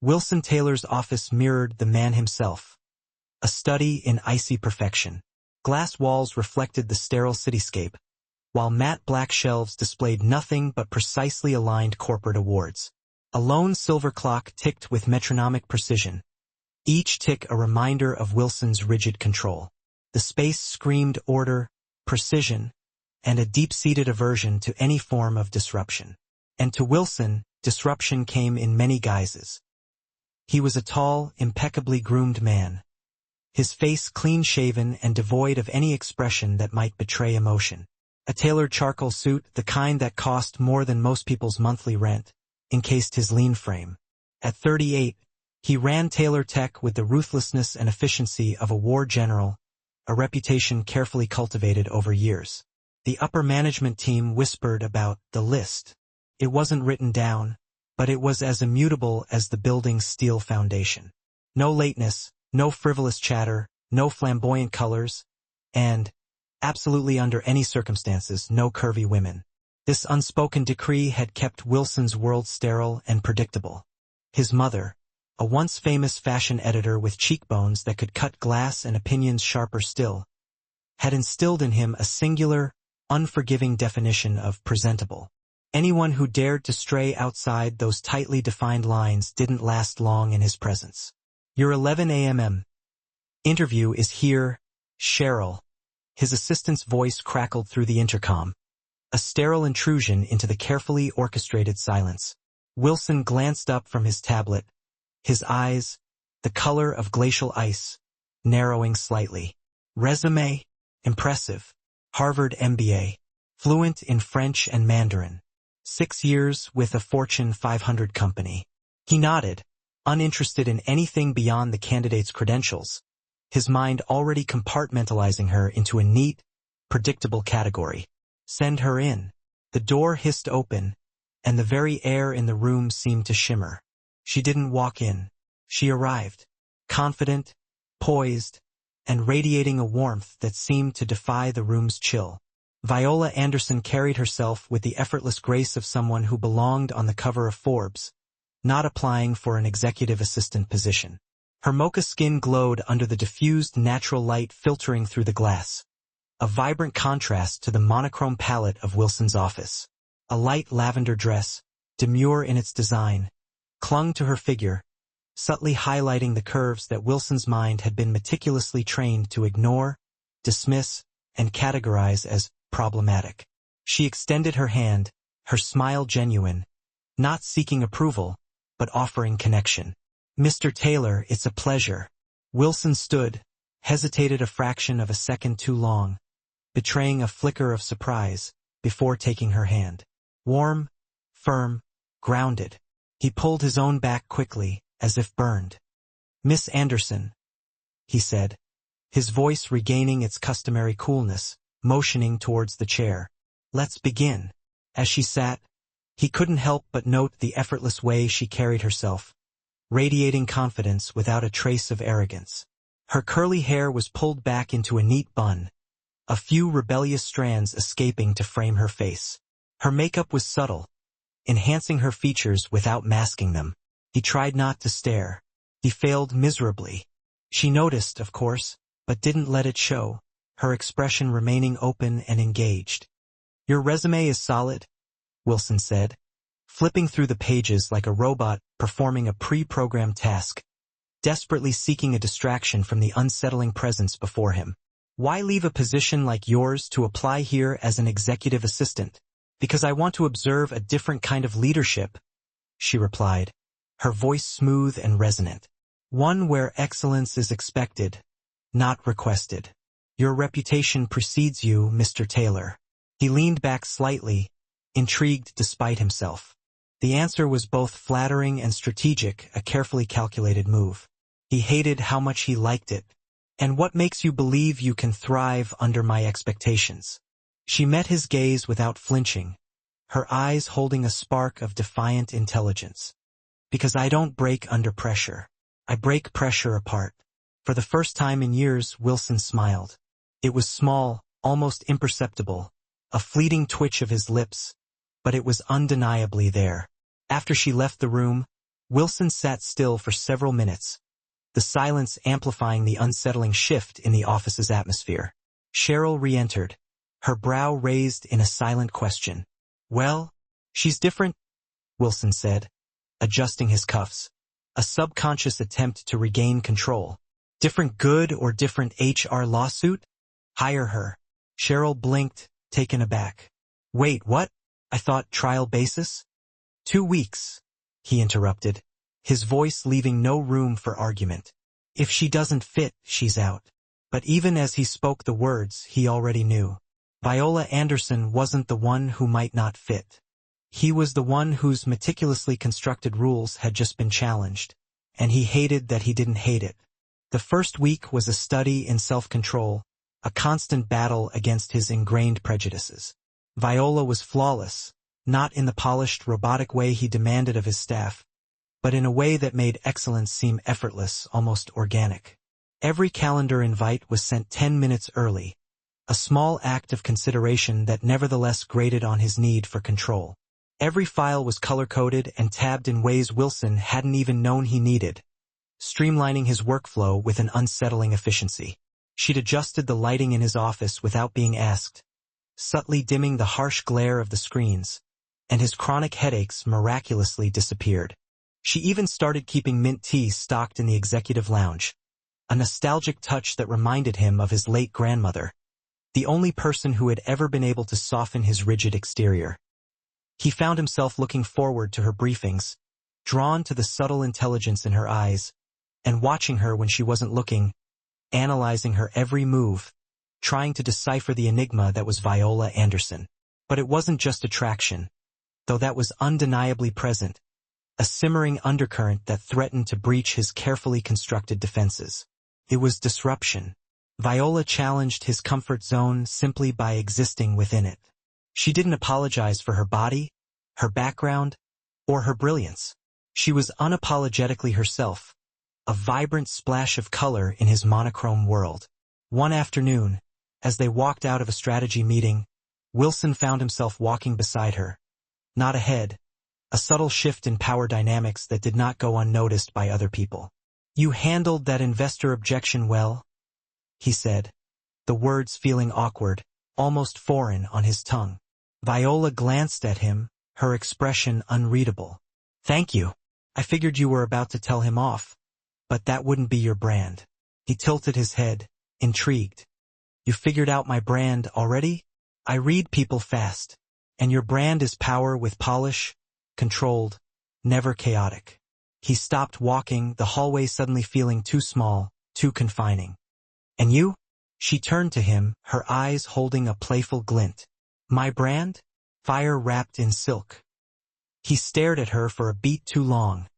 Wilson Taylor's office mirrored the man himself. A study in icy perfection. Glass walls reflected the sterile cityscape, while matte black shelves displayed nothing but precisely aligned corporate awards. A lone silver clock ticked with metronomic precision, each tick a reminder of Wilson's rigid control. The space screamed order, precision, and a deep-seated aversion to any form of disruption. And to Wilson, disruption came in many guises. He was a tall, impeccably groomed man, his face clean-shaven and devoid of any expression that might betray emotion. A tailored charcoal suit, the kind that cost more than most people's monthly rent, encased his lean frame. At 38, he ran Taylor Tech with the ruthlessness and efficiency of a war general, a reputation carefully cultivated over years. The upper management team whispered about the list. It wasn't written down, but it was as immutable as the building's steel foundation. No lateness, no frivolous chatter, no flamboyant colors, and, absolutely under any circumstances, no curvy women. This unspoken decree had kept Wilson's world sterile and predictable. His mother, a once famous fashion editor with cheekbones that could cut glass and opinions sharper still, had instilled in him a singular, unforgiving definition of presentable. Anyone who dared to stray outside those tightly defined lines didn't last long in his presence. Your 11 a.m. interview is here, Cheryl. His assistant's voice crackled through the intercom, a sterile intrusion into the carefully orchestrated silence. Wilson glanced up from his tablet, his eyes, the color of glacial ice, narrowing slightly. Resume? Impressive. Harvard MBA. Fluent in French and Mandarin. 6 years with a Fortune 500 company. He nodded, uninterested in anything beyond the candidate's credentials, his mind already compartmentalizing her into a neat, predictable category. Send her in. The door hissed open, and the very air in the room seemed to shimmer. She didn't walk in. She arrived, confident, poised, and radiating a warmth that seemed to defy the room's chill. Viola Anderson carried herself with the effortless grace of someone who belonged on the cover of Forbes, not applying for an executive assistant position. Her mocha skin glowed under the diffused natural light filtering through the glass, a vibrant contrast to the monochrome palette of Wilson's office. A light lavender dress, demure in its design, clung to her figure, subtly highlighting the curves that Wilson's mind had been meticulously trained to ignore, dismiss, and categorize as problematic. She extended her hand, her smile genuine, not seeking approval, but offering connection. Mr. Taylor, it's a pleasure. Wilson stood, hesitated a fraction of a second too long, betraying a flicker of surprise, before taking her hand. Warm, firm, grounded. He pulled his own back quickly, as if burned. Miss Anderson, he said, his voice regaining its customary coolness, motioning towards the chair. Let's begin. As she sat, he couldn't help but note the effortless way she carried herself, radiating confidence without a trace of arrogance. Her curly hair was pulled back into a neat bun, a few rebellious strands escaping to frame her face. Her makeup was subtle, enhancing her features without masking them. He tried not to stare. He failed miserably. She noticed, of course, but didn't let it show, her expression remaining open and engaged. Your resume is solid, Wilson said, flipping through the pages like a robot performing a pre-programmed task, desperately seeking a distraction from the unsettling presence before him. Why leave a position like yours to apply here as an executive assistant? Because I want to observe a different kind of leadership, she replied, her voice smooth and resonant. One where excellence is expected, not requested. Your reputation precedes you, Mr. Taylor. He leaned back slightly, intrigued despite himself. The answer was both flattering and strategic, a carefully calculated move. He hated how much he liked it. And what makes you believe you can thrive under my expectations? She met his gaze without flinching, her eyes holding a spark of defiant intelligence. Because I don't break under pressure. I break pressure apart. For the first time in years, Wilson smiled. It was small, almost imperceptible, a fleeting twitch of his lips, but it was undeniably there. After she left the room, Wilson sat still for several minutes, the silence amplifying the unsettling shift in the office's atmosphere. Cheryl re-entered, her brow raised in a silent question. "Well, she's different," Wilson said, adjusting his cuffs, a subconscious attempt to regain control. "Different good or different HR lawsuit? Hire her." Cheryl blinked, taken aback. "Wait, what? I thought trial basis?" 2 weeks, he interrupted, his voice leaving no room for argument. "If she doesn't fit, she's out." But even as he spoke the words, he already knew. Viola Anderson wasn't the one who might not fit. He was the one whose meticulously constructed rules had just been challenged, and he hated that he didn't hate it. The first week was a study in self-control, a constant battle against his ingrained prejudices. Viola was flawless, not in the polished, robotic way he demanded of his staff, but in a way that made excellence seem effortless, almost organic. Every calendar invite was sent 10 minutes early, a small act of consideration that nevertheless grated on his need for control. Every file was color-coded and tabbed in ways Wilson hadn't even known he needed, streamlining his workflow with an unsettling efficiency. She'd adjusted the lighting in his office without being asked, subtly dimming the harsh glare of the screens, and his chronic headaches miraculously disappeared. She even started keeping mint tea stocked in the executive lounge, a nostalgic touch that reminded him of his late grandmother, the only person who had ever been able to soften his rigid exterior. He found himself looking forward to her briefings, drawn to the subtle intelligence in her eyes, and watching her when she wasn't looking, analyzing her every move, trying to decipher the enigma that was Viola Anderson. But it wasn't just attraction, though that was undeniably present, a simmering undercurrent that threatened to breach his carefully constructed defenses. It was disruption. Viola challenged his comfort zone simply by existing within it. She didn't apologize for her body, her background, or her brilliance. She was unapologetically herself, a vibrant splash of color in his monochrome world. One afternoon, as they walked out of a strategy meeting, Wilson found himself walking beside her, not ahead, a subtle shift in power dynamics that did not go unnoticed by other people. "You handled that investor objection well," he said, the words feeling awkward, almost foreign on his tongue. Viola glanced at him, her expression unreadable. "Thank you. I figured you were about to tell him off, but that wouldn't be your brand." He tilted his head, intrigued. "You figured out my brand already? I read people fast, and your brand is power with polish, controlled, never chaotic." He stopped walking, the hallway suddenly feeling too small, too confining. "And you?" She turned to him, her eyes holding a playful glint. "My brand? Fire wrapped in silk." He stared at her for a beat too long,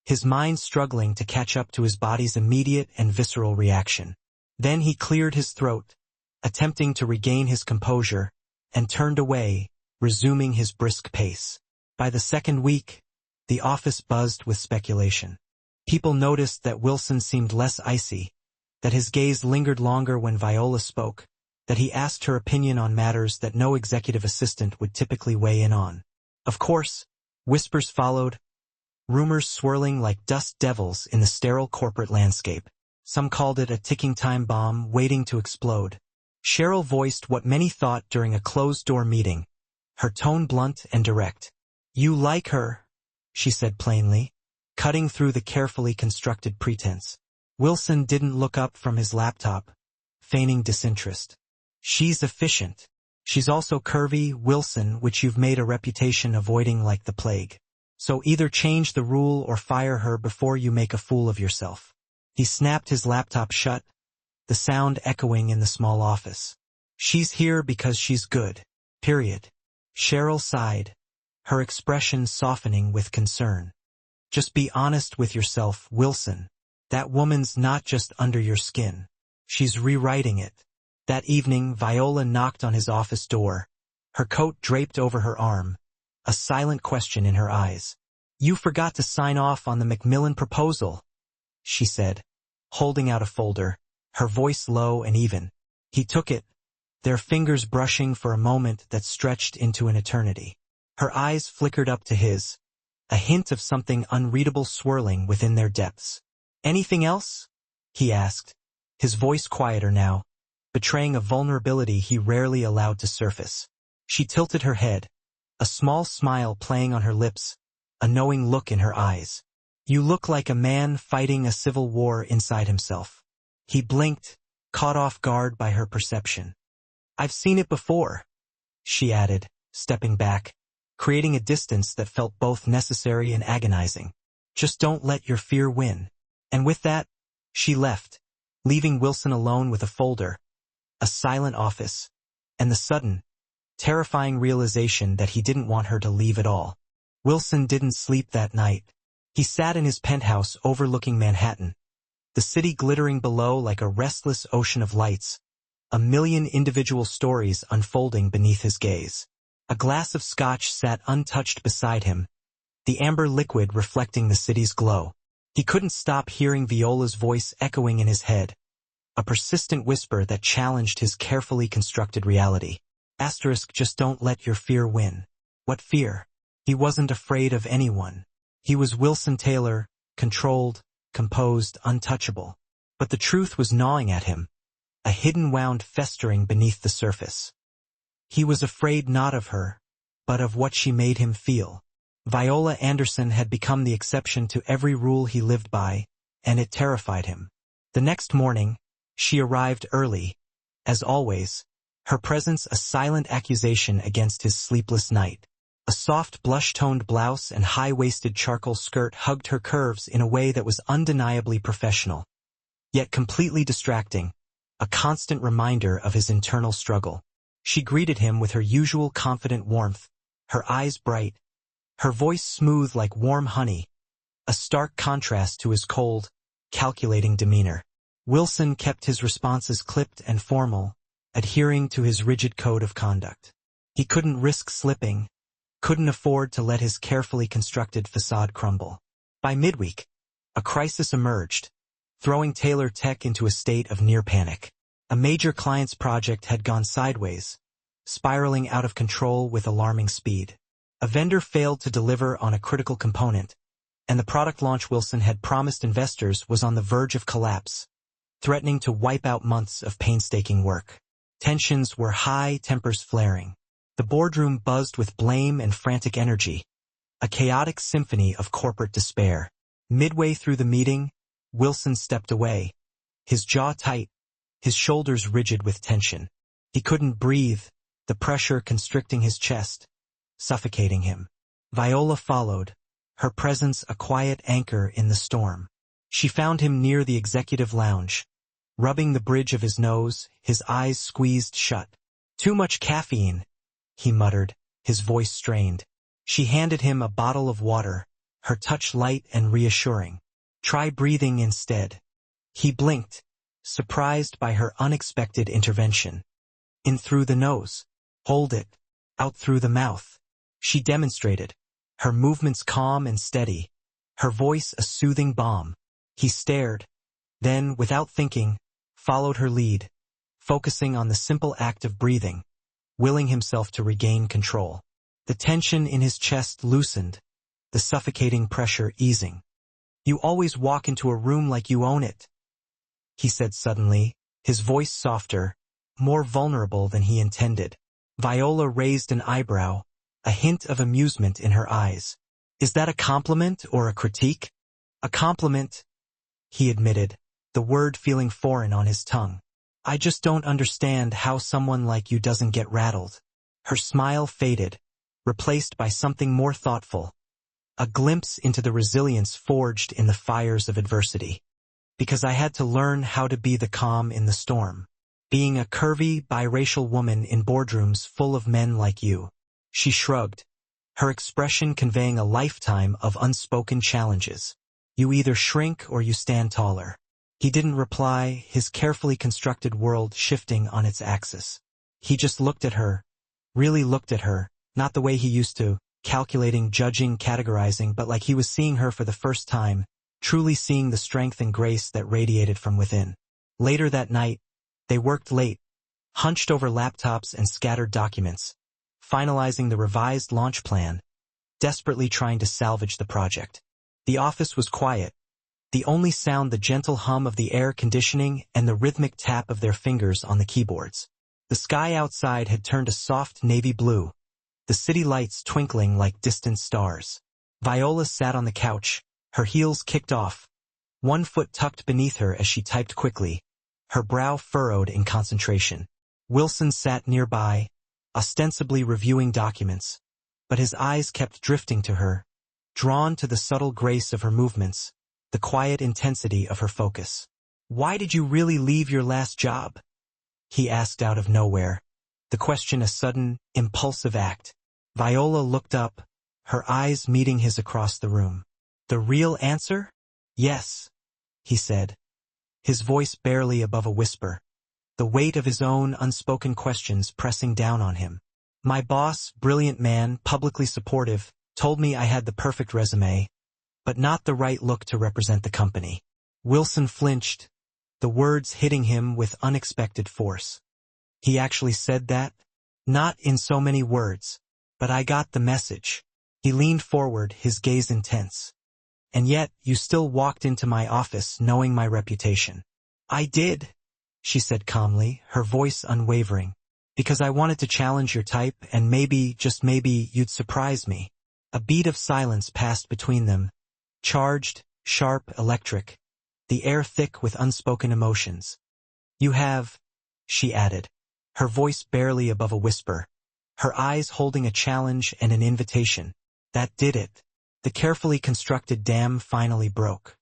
his mind struggling to catch up to his body's immediate and visceral reaction. Then he cleared his throat, attempting to regain his composure, and turned away, resuming his brisk pace. By the second week, the office buzzed with speculation. People noticed that Wilson seemed less icy, that his gaze lingered longer when Viola spoke, that he asked her opinion on matters that no executive assistant would typically weigh in on. Of course, whispers followed, rumors swirling like dust devils in the sterile corporate landscape. Some called it a ticking time bomb waiting to explode. Cheryl voiced what many thought during a closed-door meeting, her tone blunt and direct. "You like her," she said plainly, cutting through the carefully constructed pretense. Wilson didn't look up from his laptop, feigning disinterest. "She's efficient. She's also curvy, Wilson, which you've made a reputation avoiding like the plague. So either change the rule or fire her before you make a fool of yourself." He snapped his laptop shut, the sound echoing in the small office. "She's here because she's good. Period." Cheryl sighed, her expression softening with concern. "Just be honest with yourself, Wilson. That woman's not just under your skin. She's rewriting it." That evening, Viola knocked on his office door, her coat draped over her arm, a silent question in her eyes. "You forgot to sign off on the Macmillan proposal," she said, holding out a folder, her voice low and even. He took it, their fingers brushing for a moment that stretched into an eternity. Her eyes flickered up to his, a hint of something unreadable swirling within their depths. "Anything else?" he asked, his voice quieter now, betraying a vulnerability he rarely allowed to surface. She tilted her head, a small smile playing on her lips, a knowing look in her eyes. "You look like a man fighting a civil war inside himself." He blinked, caught off guard by her perception. "I've seen it before," she added, stepping back, creating a distance that felt both necessary and agonizing. "Just don't let your fear win." And with that, she left, leaving Wilson alone with a folder, a silent office, and the sudden, terrifying realization that he didn't want her to leave at all. Wilson didn't sleep that night. He sat in his penthouse overlooking Manhattan, the city glittering below like a restless ocean of lights, a million individual stories unfolding beneath his gaze. A glass of scotch sat untouched beside him, the amber liquid reflecting the city's glow. He couldn't stop hearing Viola's voice echoing in his head, a persistent whisper that challenged his carefully constructed reality. Just don't let your fear win. What fear? He wasn't afraid of anyone. He was Wilson Taylor, controlled, composed, untouchable. But the truth was gnawing at him, a hidden wound festering beneath the surface. He was afraid not of her, but of what she made him feel. Viola Anderson had become the exception to every rule he lived by, and it terrified him. The next morning, she arrived early, as always, her presence a silent accusation against his sleepless night. A soft blush-toned blouse and high-waisted charcoal skirt hugged her curves in a way that was undeniably professional, yet completely distracting, a constant reminder of his internal struggle. She greeted him with her usual confident warmth, her eyes bright, her voice smooth like warm honey, a stark contrast to his cold, calculating demeanor. Wilson kept his responses clipped and formal, adhering to his rigid code of conduct. He couldn't risk slipping, couldn't afford to let his carefully constructed facade crumble. By midweek, a crisis emerged, throwing Taylor Tech into a state of near panic. A major client's project had gone sideways, spiraling out of control with alarming speed. A vendor failed to deliver on a critical component, and the product launch Wilson had promised investors was on the verge of collapse, threatening to wipe out months of painstaking work. Tensions were high, tempers flaring. The boardroom buzzed with blame and frantic energy, a chaotic symphony of corporate despair. Midway through the meeting, Wilson stepped away, his jaw tight, his shoulders rigid with tension. He couldn't breathe, the pressure constricting his chest, suffocating him. Viola followed, her presence a quiet anchor in the storm. She found him near the executive lounge, rubbing the bridge of his nose, his eyes squeezed shut. "Too much caffeine," he muttered, his voice strained. She handed him a bottle of water, her touch light and reassuring. "Try breathing instead." He blinked, surprised by her unexpected intervention. "In through the nose. Hold it. Out through the mouth." She demonstrated, her movements calm and steady, her voice a soothing balm. He stared, then, without thinking, followed her lead, focusing on the simple act of breathing, willing himself to regain control. The tension in his chest loosened, the suffocating pressure easing. "You always walk into a room like you own it," he said suddenly, his voice softer, more vulnerable than he intended. Viola raised an eyebrow, a hint of amusement in her eyes. "Is that a compliment or a critique?" "A compliment," he admitted, the word feeling foreign on his tongue. "I just don't understand how someone like you doesn't get rattled." Her smile faded, replaced by something more thoughtful, a glimpse into the resilience forged in the fires of adversity. "Because I had to learn how to be the calm in the storm. Being a curvy, biracial woman in boardrooms full of men like you." She shrugged, her expression conveying a lifetime of unspoken challenges. "You either shrink or you stand taller." He didn't reply, his carefully constructed world shifting on its axis. He just looked at her, really looked at her, not the way he used to, calculating, judging, categorizing, but like he was seeing her for the first time, truly seeing the strength and grace that radiated from within. Later that night, they worked late, hunched over laptops and scattered documents, finalizing the revised launch plan, desperately trying to salvage the project. The office was quiet. The only sound the gentle hum of the air conditioning and the rhythmic tap of their fingers on the keyboards. The sky outside had turned a soft navy blue, the city lights twinkling like distant stars. Viola sat on the couch, her heels kicked off, one foot tucked beneath her as she typed quickly, her brow furrowed in concentration. Wilson sat nearby, ostensibly reviewing documents, but his eyes kept drifting to her, drawn to the subtle grace of her movements, the quiet intensity of her focus. "Why did you really leave your last job?" he asked out of nowhere, the question a sudden, impulsive act. Viola looked up, her eyes meeting his across the room. "The real answer? Yes," he said, his voice barely above a whisper, the weight of his own unspoken questions pressing down on him. "My boss, brilliant man, publicly supportive, told me I had the perfect resume, but not the right look to represent the company." Wilson flinched, the words hitting him with unexpected force. "He actually said that?" "Not in so many words, but I got the message." He leaned forward, his gaze intense. "And yet, you still walked into my office knowing my reputation." "I did," she said calmly, her voice unwavering, "because I wanted to challenge your type and maybe, just maybe, you'd surprise me." A beat of silence passed between them, charged, sharp, electric, the air thick with unspoken emotions. "You have," she added, her voice barely above a whisper, her eyes holding a challenge and an invitation. "That did it." The carefully constructed dam finally broke.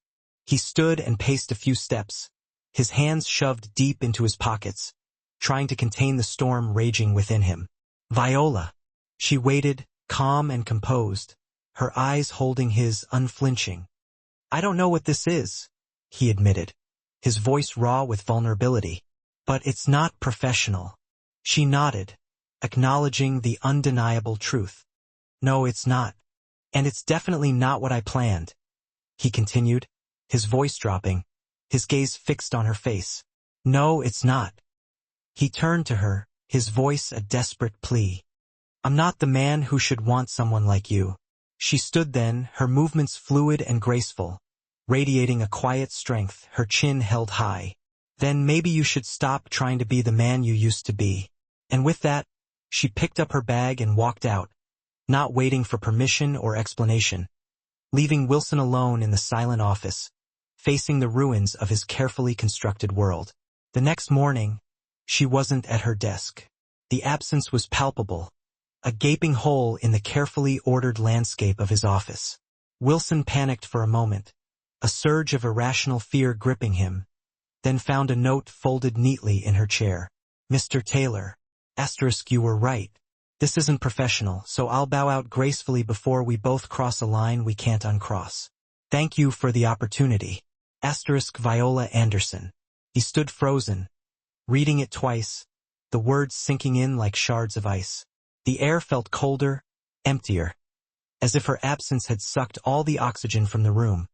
He stood and paced a few steps, his hands shoved deep into his pockets, trying to contain the storm raging within him. "Viola." She waited, calm and composed, her eyes holding his, unflinching. "I don't know what this is," he admitted, his voice raw with vulnerability. "But it's not professional." She nodded, acknowledging the undeniable truth. "No, it's not. And it's definitely not what I planned," he continued, his voice dropping, his gaze fixed on her face. "No, it's not." He turned to her, his voice a desperate plea. "I'm not the man who should want someone like you." She stood then, her movements fluid and graceful, radiating a quiet strength, her chin held high. "Then maybe you should stop trying to be the man you used to be." And with that, she picked up her bag and walked out, not waiting for permission or explanation, leaving Wilson alone in the silent office, facing the ruins of his carefully constructed world. The next morning, she wasn't at her desk. The absence was palpable, a gaping hole in the carefully ordered landscape of his office. Wilson panicked for a moment, a surge of irrational fear gripping him, then found a note folded neatly in her chair. "Mr. Taylor, *, you were right. This isn't professional, so I'll bow out gracefully before we both cross a line we can't uncross. Thank you for the opportunity. * Viola Anderson." He stood frozen, reading it twice, the words sinking in like shards of ice. The air felt colder, emptier, as if her absence had sucked all the oxygen from the room,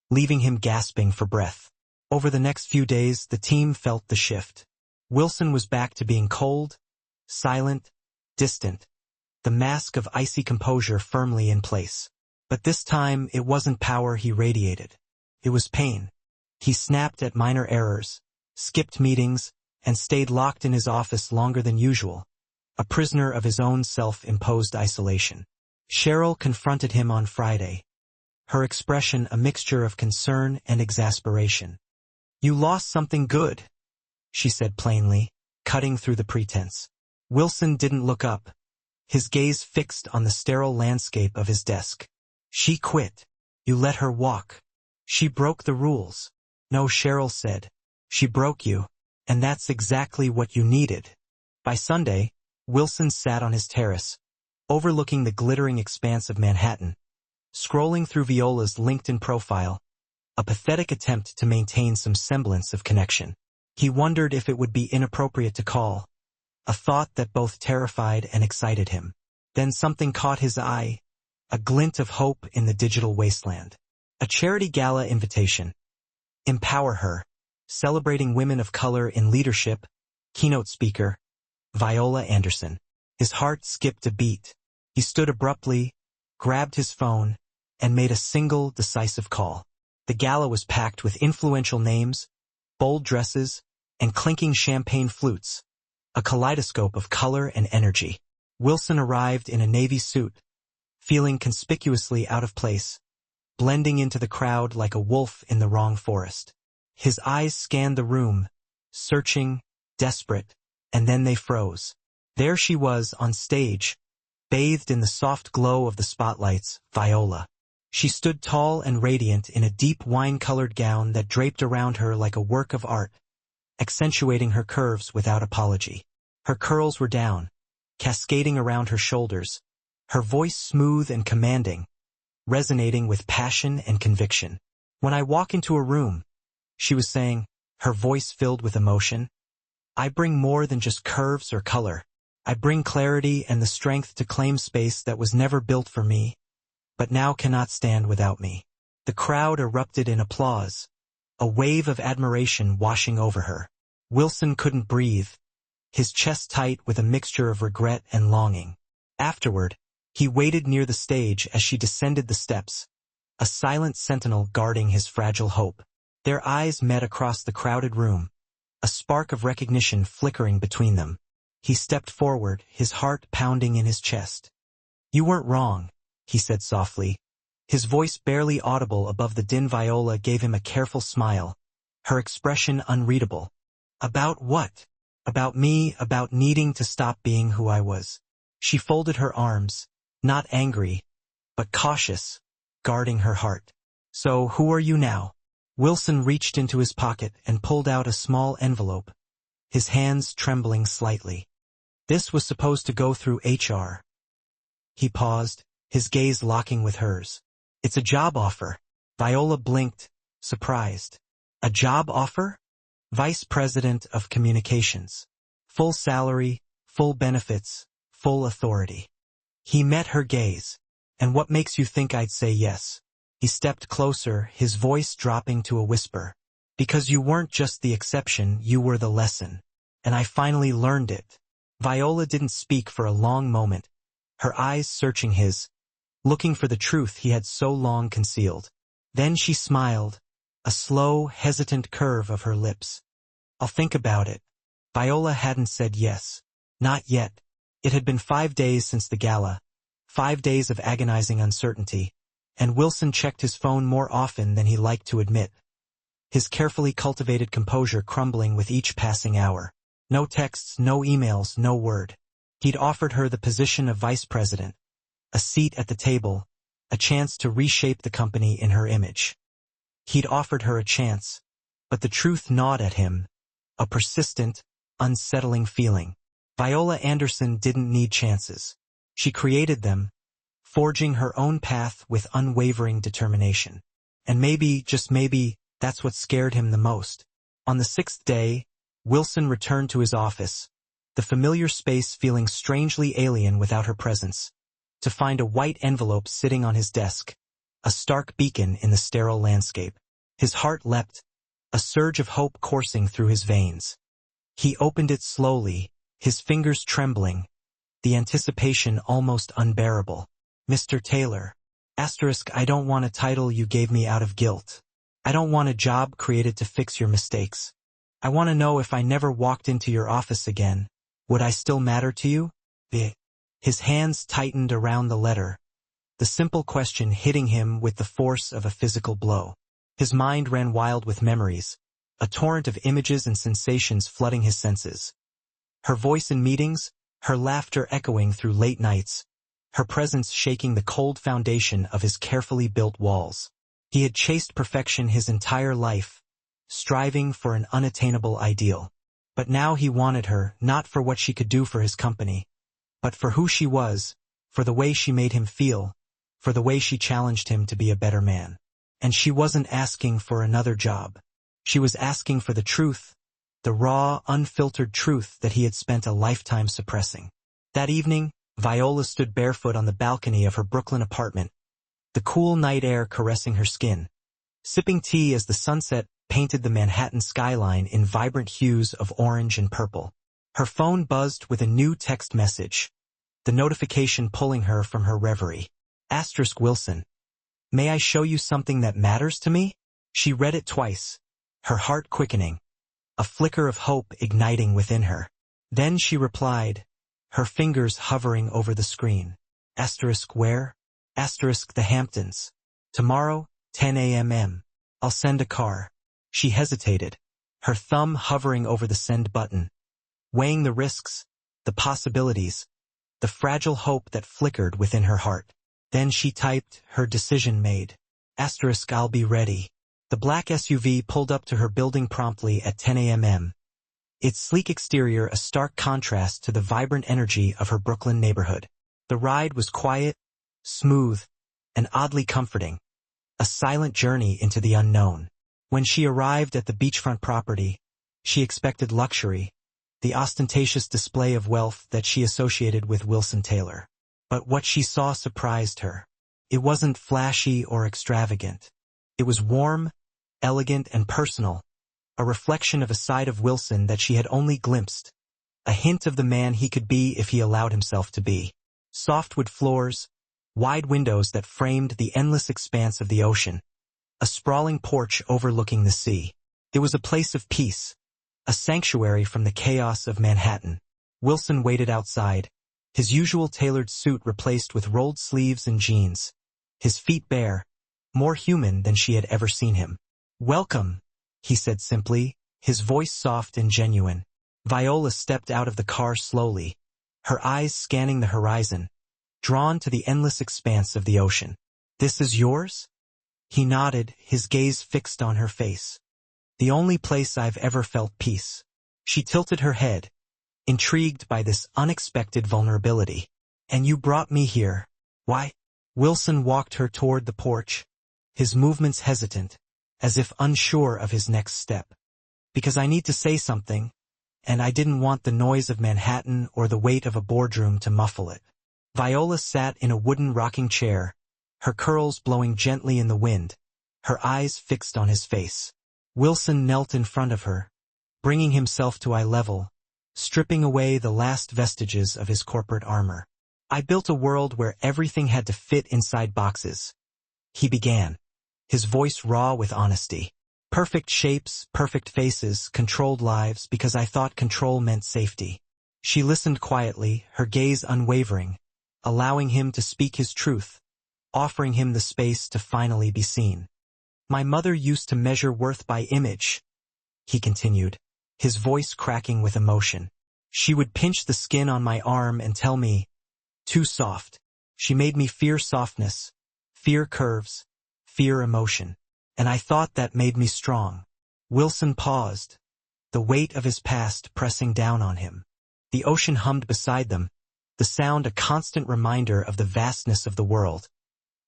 leaving him gasping for breath. Over the next few days, the team felt the shift. Wilson was back to being cold, silent, distant, the mask of icy composure firmly in place. But this time, it wasn't power he radiated. It was pain. He snapped at minor errors, skipped meetings, and stayed locked in his office longer than usual, a prisoner of his own self-imposed isolation. Cheryl confronted him on Friday, her expression a mixture of concern and exasperation. "You lost something good," she said plainly, cutting through the pretense. Wilson didn't look up, his gaze fixed on the sterile landscape of his desk. "She quit. You let her walk. She broke the rules." "No," Cheryl said. "She broke you, and that's exactly what you needed." By Sunday, Wilson sat on his terrace, overlooking the glittering expanse of Manhattan, scrolling through Viola's LinkedIn profile, a pathetic attempt to maintain some semblance of connection. He wondered if it would be inappropriate to call, a thought that both terrified and excited him. Then something caught his eye, a glint of hope in the digital wasteland. A charity gala invitation. Empower Her, celebrating women of color in leadership, keynote speaker, Viola Anderson. His heart skipped a beat. He stood abruptly, grabbed his phone, and made a single, decisive call. The gala was packed with influential names, bold dresses, and clinking champagne flutes, a kaleidoscope of color and energy. Wilson arrived in a navy suit, feeling conspicuously out of place, blending into the crowd like a wolf in the wrong forest. His eyes scanned the room, searching, desperate, and then they froze. There she was on stage, bathed in the soft glow of the spotlights, Viola. She stood tall and radiant in a deep wine-colored gown that draped around her like a work of art, accentuating her curves without apology. Her curls were down, cascading around her shoulders, her voice smooth and commanding, resonating with passion and conviction. When I walk into a room, she was saying, her voice filled with emotion, I bring more than just curves or color. I bring clarity and the strength to claim space that was never built for me, but now cannot stand without me. The crowd erupted in applause, a wave of admiration washing over her. Wilson couldn't breathe, his chest tight with a mixture of regret and longing. Afterward, he waited near the stage as she descended the steps, a silent sentinel guarding his fragile hope. Their eyes met across the crowded room, a spark of recognition flickering between them. He stepped forward, his heart pounding in his chest. You weren't wrong, he said softly. His voice barely audible above the din. Viola gave him a careful smile, her expression unreadable. About what? About me, about needing to stop being who I was. She folded her arms, not angry, but cautious, guarding her heart. So who are you now? Wilson reached into his pocket and pulled out a small envelope, his hands trembling slightly. This was supposed to go through HR. He paused, his gaze locking with hers. It's a job offer. Viola blinked, surprised. A job offer? Vice President of Communications. Full salary, full benefits, full authority. He met her gaze. And what makes you think I'd say yes? He stepped closer, his voice dropping to a whisper. Because you weren't just the exception, you were the lesson. And I finally learned it. Viola didn't speak for a long moment, her eyes searching his, looking for the truth he had so long concealed. Then she smiled, a slow, hesitant curve of her lips. I'll think about it. Viola hadn't said yes. Not yet. It had been 5 days since the gala, 5 days of agonizing uncertainty, and Wilson checked his phone more often than he liked to admit, his carefully cultivated composure crumbling with each passing hour. No texts, no emails, no word. He'd offered her the position of vice president, a seat at the table, a chance to reshape the company in her image. He'd offered her a chance, but the truth gnawed at him, a persistent, unsettling feeling. Viola Anderson didn't need chances. She created them, forging her own path with unwavering determination. And maybe, just maybe, that's what scared him the most. On the 6th day, Wilson returned to his office, the familiar space feeling strangely alien without her presence, to find a white envelope sitting on his desk, a stark beacon in the sterile landscape. His heart leapt, a surge of hope coursing through his veins. He opened it slowly, his fingers trembling, the anticipation almost unbearable. Mr. Taylor. I don't want a title you gave me out of guilt. I don't want a job created to fix your mistakes. I want to know if I never walked into your office again, would I still matter to you? His hands tightened around the letter, the simple question hitting him with the force of a physical blow. His mind ran wild with memories, a torrent of images and sensations flooding his senses. Her voice in meetings, her laughter echoing through late nights, her presence shaking the cold foundation of his carefully built walls. He had chased perfection his entire life, striving for an unattainable ideal. But now he wanted her, not for what she could do for his company, but for who she was, for the way she made him feel, for the way she challenged him to be a better man. And she wasn't asking for another job. She was asking for the truth, the raw, unfiltered truth that he had spent a lifetime suppressing. That evening, Viola stood barefoot on the balcony of her Brooklyn apartment, the cool night air caressing her skin, sipping tea as the sunset painted the Manhattan skyline in vibrant hues of orange and purple. Her phone buzzed with a new text message, the notification pulling her from her reverie. Asterisk Wilson. May I show you something that matters to me? She read it twice, her heart quickening, a flicker of hope igniting within her. Then she replied, her fingers hovering over the screen. Asterisk where? Asterisk the Hamptons. Tomorrow, 10 a.m. I'll send a car. She hesitated, her thumb hovering over the send button, weighing the risks, the possibilities, the fragile hope that flickered within her heart. Then she typed, her decision made. Asterisk I'll be ready. The black SUV pulled up to her building promptly at 10 a.m. Its sleek exterior a stark contrast to the vibrant energy of her Brooklyn neighborhood. The ride was quiet, smooth, and oddly comforting. A silent journey into the unknown. When she arrived at the beachfront property, she expected luxury, the ostentatious display of wealth that she associated with Wilson Taylor. But what she saw surprised her. It wasn't flashy or extravagant. It was warm, elegant, and personal, a reflection of a side of Wilson that she had only glimpsed, a hint of the man he could be if he allowed himself to be. Softwood floors, wide windows that framed the endless expanse of the ocean, a sprawling porch overlooking the sea. It was a place of peace, a sanctuary from the chaos of Manhattan. Wilson waited outside, his usual tailored suit replaced with rolled sleeves and jeans, his feet bare, more human than she had ever seen him. Welcome, he said simply, his voice soft and genuine. Viola stepped out of the car slowly, her eyes scanning the horizon, drawn to the endless expanse of the ocean. This is yours? He nodded, his gaze fixed on her face. The only place I've ever felt peace. She tilted her head, intrigued by this unexpected vulnerability. And you brought me here. Why? Wilson walked her toward the porch, his movements hesitant, as if unsure of his next step. Because I need to say something, and I didn't want the noise of Manhattan or the weight of a boardroom to muffle it. Viola sat in a wooden rocking chair, her curls blowing gently in the wind, her eyes fixed on his face. Wilson knelt in front of her, bringing himself to eye level, stripping away the last vestiges of his corporate armor. I built a world where everything had to fit inside boxes. He began, his voice raw with honesty. Perfect shapes, perfect faces, controlled lives because I thought control meant safety. She listened quietly, her gaze unwavering, allowing him to speak his truth, offering him the space to finally be seen. My mother used to measure worth by image, he continued, his voice cracking with emotion. She would pinch the skin on my arm and tell me, too soft. She made me fear softness, fear curves, fear emotion. And I thought that made me strong. Wilson paused, the weight of his past pressing down on him. The ocean hummed beside them, the sound a constant reminder of the vastness of the world,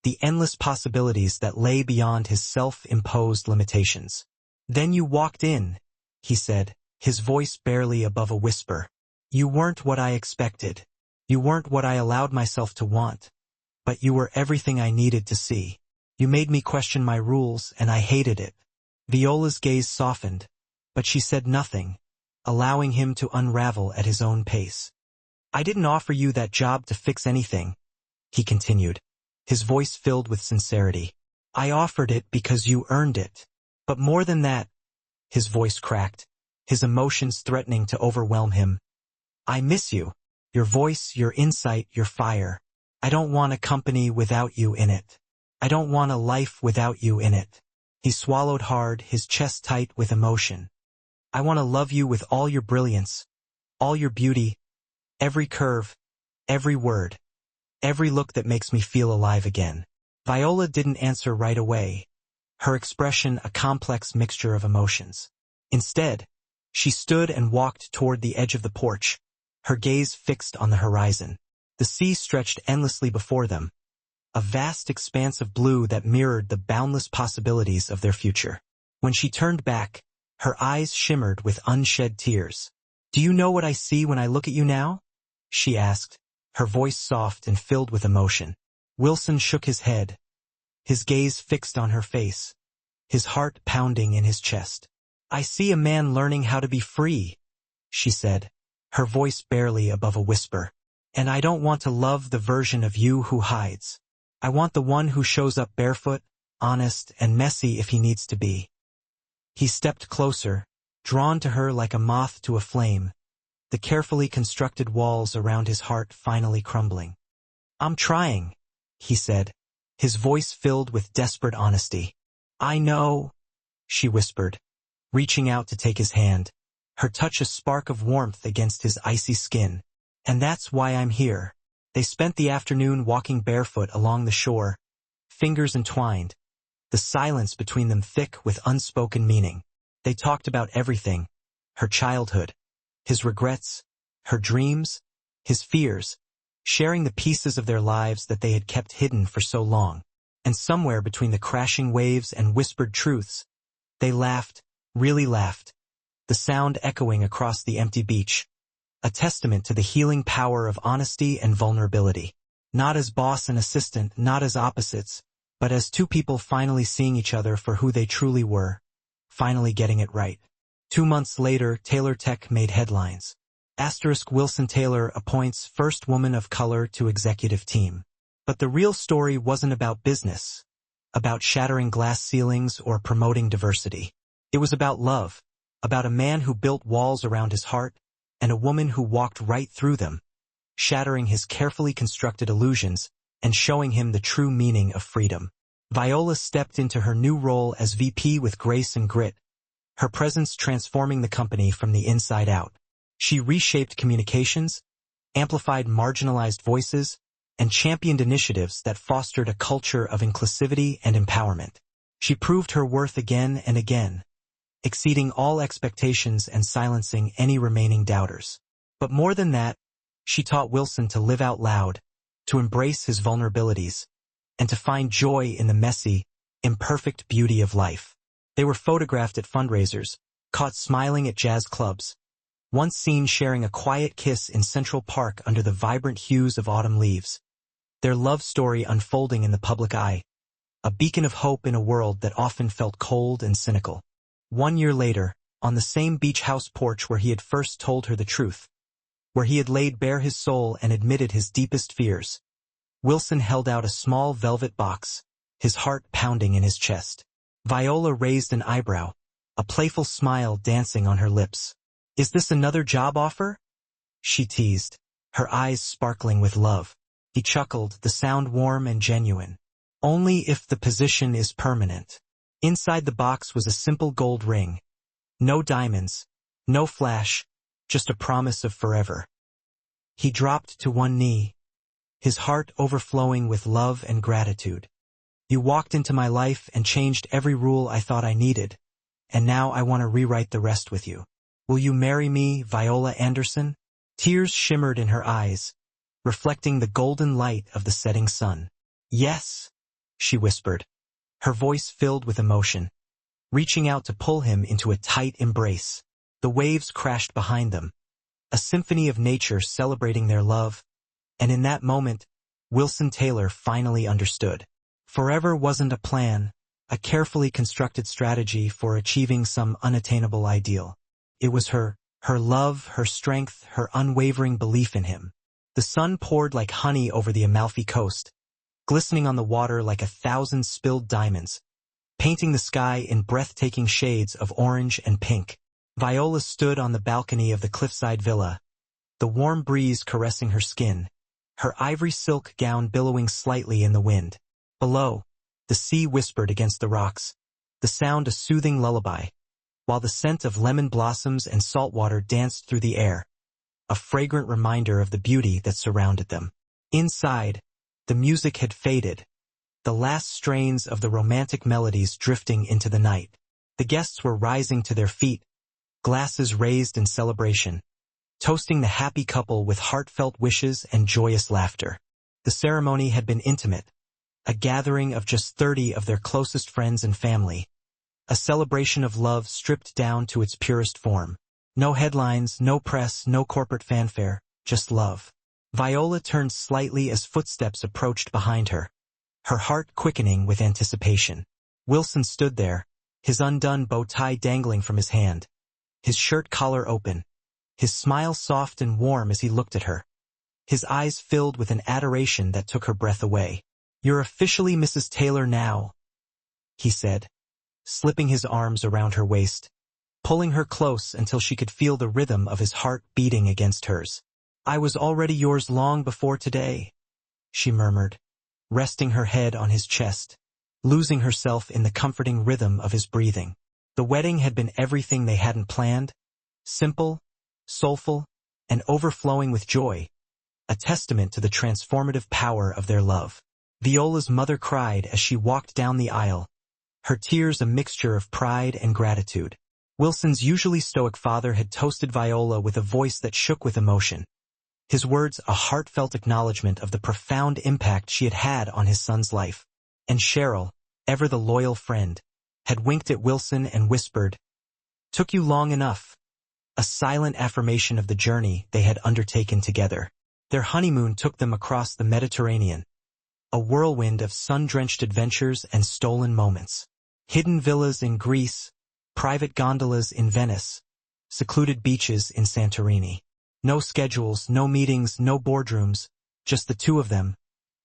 the endless possibilities that lay beyond his self-imposed limitations. Then you walked in, he said, his voice barely above a whisper. You weren't what I expected. You weren't what I allowed myself to want. But you were everything I needed to see. You made me question my rules, and I hated it. Viola's gaze softened, but she said nothing, allowing him to unravel at his own pace. I didn't offer you that job to fix anything, he continued, his voice filled with sincerity. I offered it because you earned it. But more than that, his voice cracked, his emotions threatening to overwhelm him. I miss you. Your voice, your insight, your fire. I don't want a company without you in it. I don't want a life without you in it. He swallowed hard, his chest tight with emotion. I want to love you with all your brilliance, all your beauty, every curve, every word, every look that makes me feel alive again. Viola didn't answer right away, her expression a complex mixture of emotions. Instead, she stood and walked toward the edge of the porch, her gaze fixed on the horizon. The sea stretched endlessly before them, a vast expanse of blue that mirrored the boundless possibilities of their future. When she turned back, her eyes shimmered with unshed tears. Do you know what I see when I look at you now? She asked, her voice soft and filled with emotion. Wilson shook his head, his gaze fixed on her face, his heart pounding in his chest. I see a man learning how to be free, she said, her voice barely above a whisper. And I don't want to love the version of you who hides. I want the one who shows up barefoot, honest, and messy if he needs to be. He stepped closer, drawn to her like a moth to a flame, the carefully constructed walls around his heart finally crumbling. I'm trying, he said, his voice filled with desperate honesty. I know, she whispered, reaching out to take his hand, her touch a spark of warmth against his icy skin. And that's why I'm here. They spent the afternoon walking barefoot along the shore, fingers entwined, the silence between them thick with unspoken meaning. They talked about everything, her childhood, his regrets, her dreams, his fears, sharing the pieces of their lives that they had kept hidden for so long. And somewhere between the crashing waves and whispered truths, they laughed, really laughed, the sound echoing across the empty beach, a testament to the healing power of honesty and vulnerability. Not as boss and assistant, not as opposites, but as two people finally seeing each other for who they truly were, finally getting it right. 2 months later, Taylor Tech made headlines. Wilson Taylor appoints first woman of color to executive team. But the real story wasn't about business, about shattering glass ceilings or promoting diversity. It was about love, about a man who built walls around his heart, and a woman who walked right through them, shattering his carefully constructed illusions and showing him the true meaning of freedom. Viola stepped into her new role as VP with grace and grit, her presence transforming the company from the inside out. She reshaped communications, amplified marginalized voices, and championed initiatives that fostered a culture of inclusivity and empowerment. She proved her worth again and again, exceeding all expectations and silencing any remaining doubters. But more than that, she taught Wilson to live out loud, to embrace his vulnerabilities, and to find joy in the messy, imperfect beauty of life. They were photographed at fundraisers, caught smiling at jazz clubs, once seen sharing a quiet kiss in Central Park under the vibrant hues of autumn leaves. Their love story unfolding in the public eye, a beacon of hope in a world that often felt cold and cynical. 1 year later, on the same beach house porch where he had first told her the truth, where he had laid bare his soul and admitted his deepest fears, Wilson held out a small velvet box, his heart pounding in his chest. Viola raised an eyebrow, a playful smile dancing on her lips. Is this another job offer? She teased, her eyes sparkling with love. He chuckled, the sound warm and genuine. Only if the position is permanent. Inside the box was a simple gold ring. No diamonds, no flash, just a promise of forever. He dropped to one knee, his heart overflowing with love and gratitude. You walked into my life and changed every rule I thought I needed, and now I want to rewrite the rest with you. Will you marry me, Viola Anderson? Tears shimmered in her eyes, reflecting the golden light of the setting sun. Yes, she whispered, her voice filled with emotion, reaching out to pull him into a tight embrace. The waves crashed behind them, a symphony of nature celebrating their love, and in that moment, Wilson Taylor finally understood. Forever wasn't a plan, a carefully constructed strategy for achieving some unattainable ideal. It was her love, her strength, her unwavering belief in him. The sun poured like honey over the Amalfi Coast, glistening on the water like 1,000 spilled diamonds, painting the sky in breathtaking shades of orange and pink. Viola stood on the balcony of the cliffside villa, the warm breeze caressing her skin, her ivory silk gown billowing slightly in the wind. Below, the sea whispered against the rocks, the sound a soothing lullaby, while the scent of lemon blossoms and salt water danced through the air, a fragrant reminder of the beauty that surrounded them. Inside, the music had faded, the last strains of the romantic melodies drifting into the night. The guests were rising to their feet, glasses raised in celebration, toasting the happy couple with heartfelt wishes and joyous laughter. The ceremony had been intimate, a gathering of just 30 of their closest friends and family, a celebration of love stripped down to its purest form. No headlines, no press, no corporate fanfare, just love. Viola turned slightly as footsteps approached behind her, her heart quickening with anticipation. Wilson stood there, his undone bow tie dangling from his hand, his shirt collar open, his smile soft and warm as he looked at her, his eyes filled with an adoration that took her breath away. "You're officially Mrs. Taylor now," he said, slipping his arms around her waist, pulling her close until she could feel the rhythm of his heart beating against hers. "I was already yours long before today," she murmured, resting her head on his chest, losing herself in the comforting rhythm of his breathing. The wedding had been everything they hadn't planned, simple, soulful, and overflowing with joy, a testament to the transformative power of their love. Viola's mother cried as she walked down the aisle, her tears a mixture of pride and gratitude. Wilson's usually stoic father had toasted Viola with a voice that shook with emotion, his words a heartfelt acknowledgement of the profound impact she had had on his son's life. And Cheryl, ever the loyal friend, had winked at Wilson and whispered, "Took you long enough," a silent affirmation of the journey they had undertaken together. Their honeymoon took them across the Mediterranean, a whirlwind of sun-drenched adventures and stolen moments. Hidden villas in Greece, private gondolas in Venice, secluded beaches in Santorini. No schedules, no meetings, no boardrooms, just the two of them,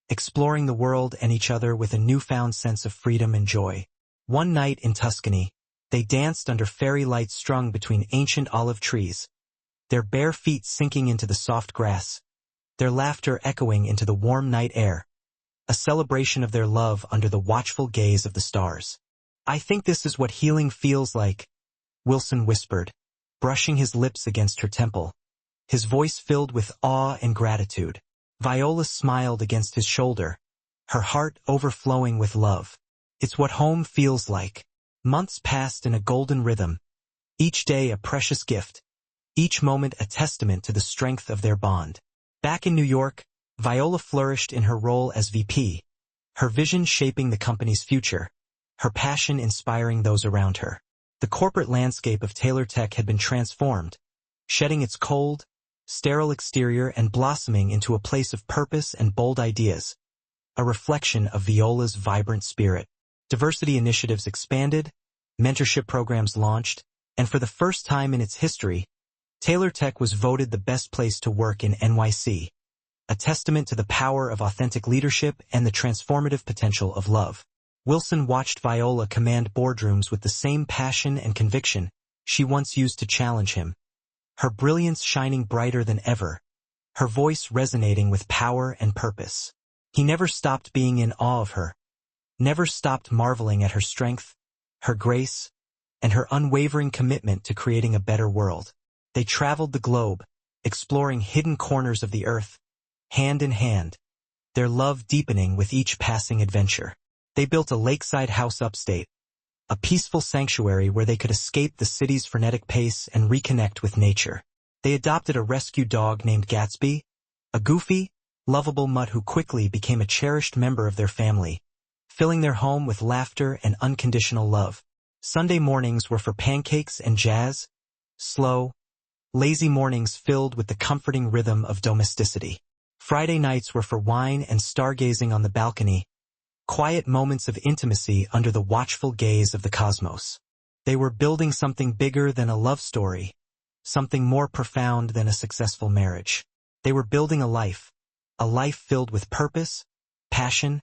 exploring the world and each other with a newfound sense of freedom and joy. One night in Tuscany, they danced under fairy lights strung between ancient olive trees, their bare feet sinking into the soft grass, their laughter echoing into the warm night air, a celebration of their love under the watchful gaze of the stars. "I think this is what healing feels like," Wilson whispered, brushing his lips against her temple, his voice filled with awe and gratitude. Viola smiled against his shoulder, her heart overflowing with love. "It's what home feels like." Months passed in a golden rhythm, each day a precious gift, each moment a testament to the strength of their bond. Back in New York, Viola flourished in her role as VP, her vision shaping the company's future, her passion inspiring those around her. The corporate landscape of Taylor Tech had been transformed, shedding its cold, sterile exterior and blossoming into a place of purpose and bold ideas, a reflection of Viola's vibrant spirit. Diversity initiatives expanded, mentorship programs launched, and for the first time in its history, Taylor Tech was voted the best place to work in NYC, a testament to the power of authentic leadership and the transformative potential of love. Wilson watched Viola command boardrooms with the same passion and conviction she once used to challenge him, her brilliance shining brighter than ever, her voice resonating with power and purpose. He never stopped being in awe of her, never stopped marveling at her strength, her grace, and her unwavering commitment to creating a better world. They traveled the globe, exploring hidden corners of the earth, hand in hand, their love deepening with each passing adventure. They built a lakeside house upstate, a peaceful sanctuary where they could escape the city's frenetic pace and reconnect with nature. They adopted a rescue dog named Gatsby, a goofy, lovable mutt who quickly became a cherished member of their family, filling their home with laughter and unconditional love. Sunday mornings were for pancakes and jazz, slow, lazy mornings filled with the comforting rhythm of domesticity. Friday nights were for wine and stargazing on the balcony, quiet moments of intimacy under the watchful gaze of the cosmos. They were building something bigger than a love story, something more profound than a successful marriage. They were building a life filled with purpose, passion,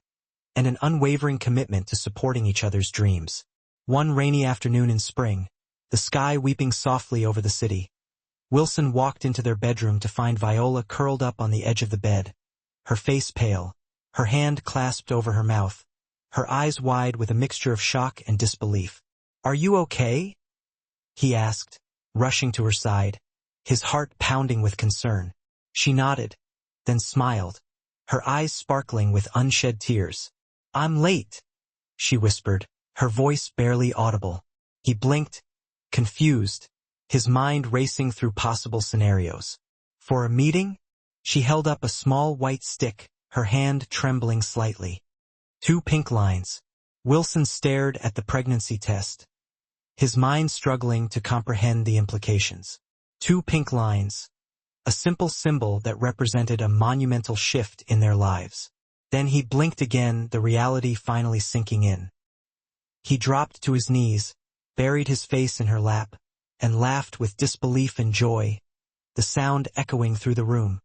and an unwavering commitment to supporting each other's dreams. One rainy afternoon in spring, the sky weeping softly over the city, Wilson walked into their bedroom to find Viola curled up on the edge of the bed, her face pale, her hand clasped over her mouth, her eyes wide with a mixture of shock and disbelief. "Are you okay?" he asked, rushing to her side, his heart pounding with concern. She nodded, then smiled, her eyes sparkling with unshed tears. "I'm late," she whispered, her voice barely audible. He blinked, confused, his mind racing through possible scenarios. "For a meeting?" She held up a small white stick, her hand trembling slightly. 2 pink lines. Wilson stared at the pregnancy test, his mind struggling to comprehend the implications. 2 pink lines, a simple symbol that represented a monumental shift in their lives. Then he blinked again, the reality finally sinking in. He dropped to his knees, buried his face in her lap, and laughed with disbelief and joy, the sound echoing through the room.